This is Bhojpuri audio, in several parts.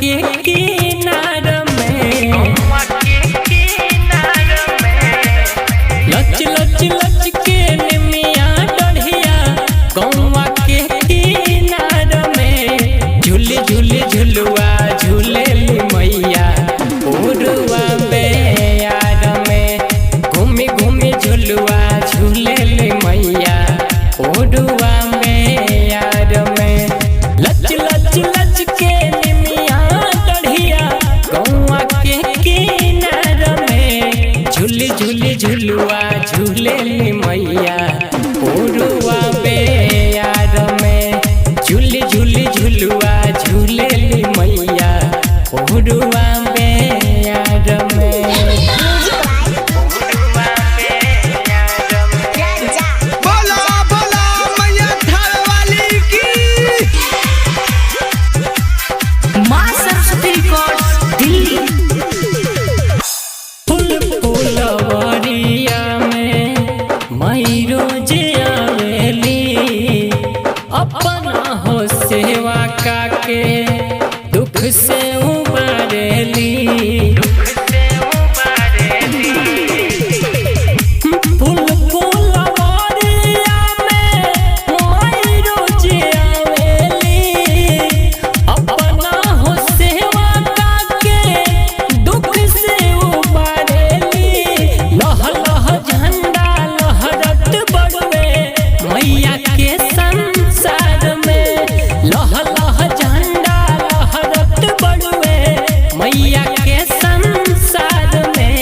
के किनार में लच लच लच के निमिया डढ़िया गौवा के किनार में झूली झूली झुलुआ झूले मैया उड़ुआ बेयार में घूमी घूमी झुलुआ झूले मैया उड़ुआ बेयार में लच लच लच के निमिया डढ़िया गौवा के किनार में झूली झूली झुलुआ झूले मैया उड़ुआ बेयार में झूली झूली झुलुआ झूले मैया उड़ुआ बेयार में। बोला बोला मैया थाल वाली की। माँ सरस्वती रिकॉर्ड्स दिल्ली। फूल फुलवरिया में मई रोज आवेली अपना हो सेवा काके दुख से उबारेली। फूल फुलवरिया में मई रोज आवेली अपना हो सेवा काके दुख से उबारेली। लह लह झंडा लहरत बड़वे मैया के संसार में लह लह झंडा लहरत बड़वे मैया के संसार में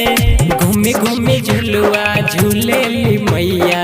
घूमी घूमी झुलुआ झूले मैया